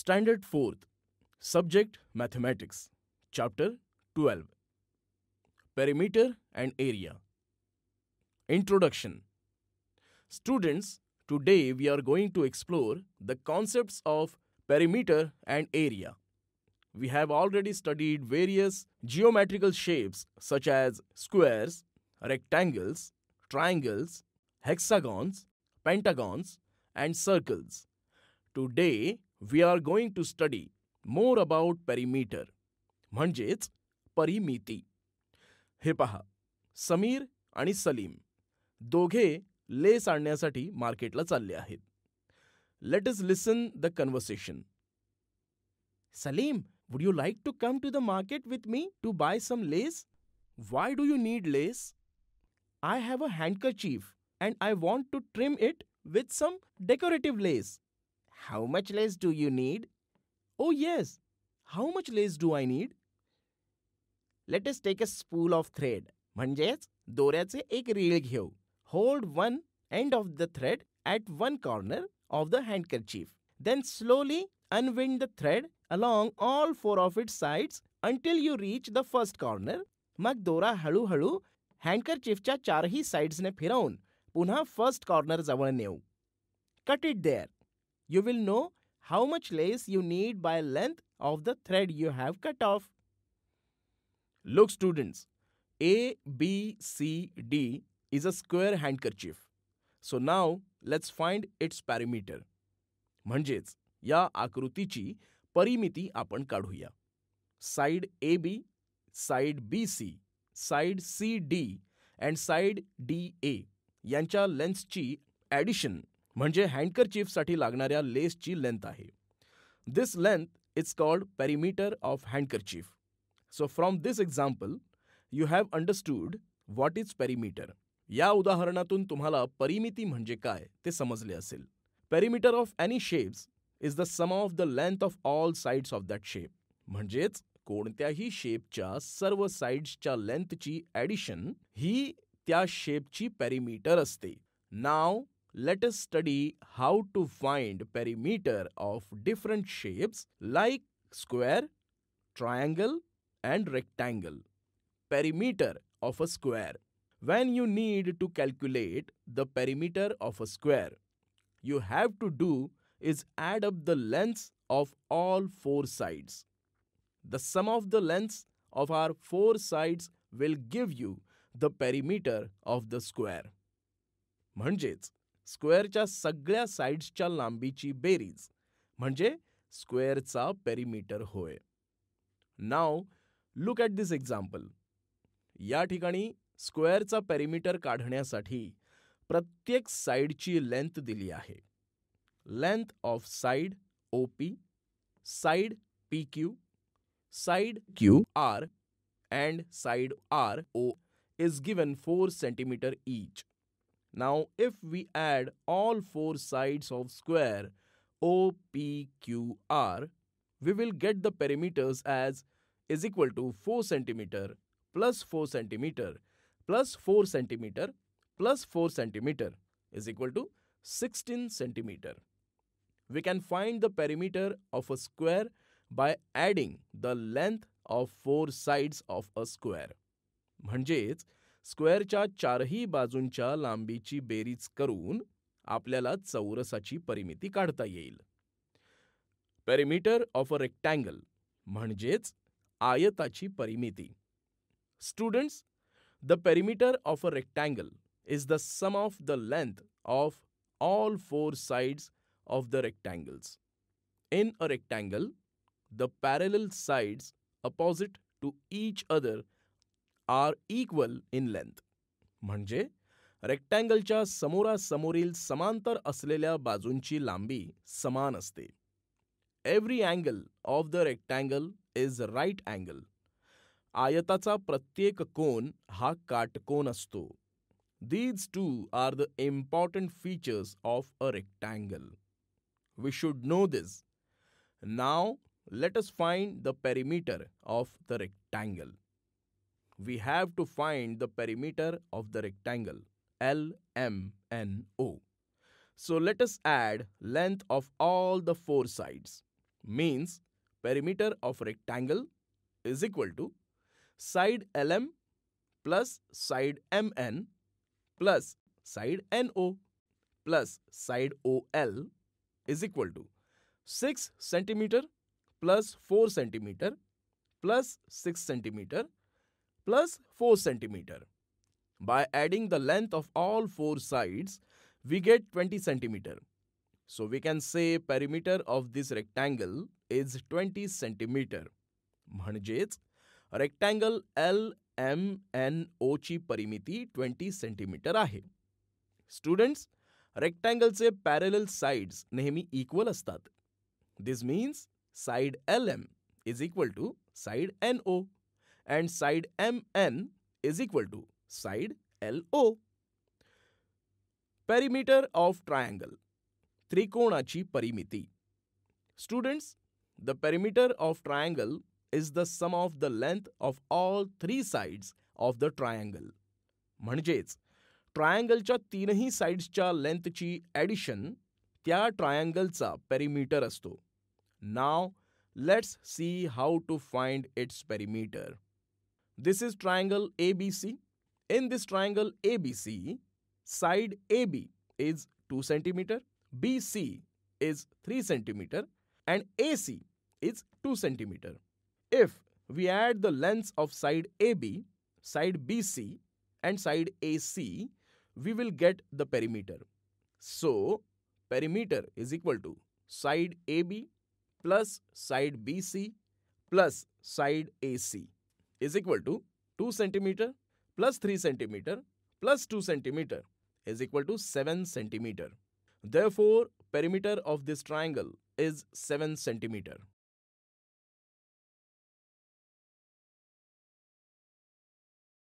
Standard 4th. Subject Mathematics. Chapter 12. Perimeter and Area. Introduction. Students, today we are going to explore the concepts of perimeter and area. We have already studied various geometrical shapes such as squares, rectangles, triangles, hexagons, pentagons, and circles. Today we are going to study more about perimeter, म्हणजेच परिमिती. हे पहा, समीर आणि सलीम दोघे less आणण्यासाठी मार्केटला चालले आहेत. Let us listen the conversation. Salim, would you like to come to the market with me to buy some lace? Why do you need lace? I have a handkerchief and I want to trim it with some decorative lace. How much lace do you need? Oh, yes. How much lace do I need? Let us take a spool of thread. म्हणजेच दोऱ्याचे एक रीळ घेऊ. Hold one end of the thread at one corner of the handkerchief. Then slowly unwind the thread along all four of its sides until you reach the first corner. मग दोरा हळूहळू हँडकरचीफच्या चारही साइड्सने फिरवून पुन्हा first corner जवळ नेऊ. Cut it there. You will know how much lace you need by length of the thread you have cut off. Look, students, A, B, C, D is a square handkerchief. So now let's find its perimeter. म्हणजेच या आकृतीची परिमिती आपण काढूया. Side AB, side BC, side CD and side DA यांच्या लेन्थची addition म्हणजे हँडकरचीफसाठी लागणाऱ्या लेसची length आहे. This length is called perimeter of handkerchief. So from this example, you have understood what is perimeter. या उदाहरणातून तुम्हाला परिमिती म्हणजे काय ते समजले असेल. Perimeter of any shapes is the sum of the length of all sides of that shape. म्हणजेच कोणत्याही शेपच्या सर्व साइड्सच्या लेंथची addition ही त्या शेपची पेरिमीटर असते. Now let us study how to find perimeter of different shapes like square, triangle, and rectangle. Perimeter of a square. When you need to calculate the perimeter of a square, you have to do is add up the lengths of all four sides. The sum of the lengths of our four sides will give you the perimeter of the square. म्हणजेच स्क्वेअरच्या सगळ्या साइड्सच्या लांबीची berries म्हणजे स्क्वेअरचा perimeter होय. Now look at this example. या ठिकाणी स्क्वेअरचा perimeter काढण्यासाठी प्रत्येक साइडची length दिली आहे. Length of side OP, side PQ, side QR and side RO is given 4 cm each. Now if we add all four sides of square OPQR, we will get the perimeters as is equal to 4 cm plus 4 cm plus 4 cm plus 4 cm is equal to 16 cm. We can find the perimeter of a square by adding the length of four sides of a square. म्हणजेच स्क्वेअरच्या चारही बाजूंच्या लांबीची berries करून आपल्याला चौरसाची परिमिती काढता येईल. Perimeter of a rectangle म्हणजेच आयताची परिमिती. Students, the perimeter of a rectangle is the sum of the length of all four sides of the rectangles. In a rectangle, the parallel sides opposite to each other are equal in length. म्हणजे रेक्टँगलच्या समोरासमोरील समांतर असलेल्या बाजूंची लांबी समान असते. Every angle of the rectangle is right angle. आयताचा प्रत्येक कोन हा काटकोन असतो. These two are the important features of a rectangle. We should know this. Now let us find the perimeter of the rectangle. We have to find the perimeter of the rectangle, LMNO. So let us add length of all the four sides. means perimeter of rectangle is equal to side LM plus side MN plus side NO plus side OL is equal to 6 centimeter plus 4 centimeter plus 6 centimeter plus 4 centimeter. By adding the length of all four sides, we get 20 centimeter. So we can say perimeter of this rectangle is 20 centimeter. म्हणजेच rectangle LMNO ची परिमिती 20 centimetre आहे. Students, रेक्टँगलचे parallel sides नेहमी equal असतात. This means side LM is equal to side NO and side MN is equal to side LO. Perimeter of triangle. त्रिकोणाची परिमिती. Students, the perimeter of triangle is the sum of the length of all three sides of the triangle. म्हणजेच ट्रायंगलच्या तीनही साइड्सच्या लेंथची addition त्या ट्रायंगलचा perimeter असतो. नाव let's see how to find its perimeter. This is triangle ABC. In this triangle ABC, side AB is 2 centimeter, BC is 3 centimeter, and AC is 2 centimeter. If we add the lengths of side AB, side BC, and side AC, we will get the perimeter. So, perimeter is equal to side AB plus side BC plus side AC is equal to 2 centimeter plus 3 centimeter plus 2 centimeter is equal to 7 centimeter. Therefore, perimeter of this triangle is 7 centimeter.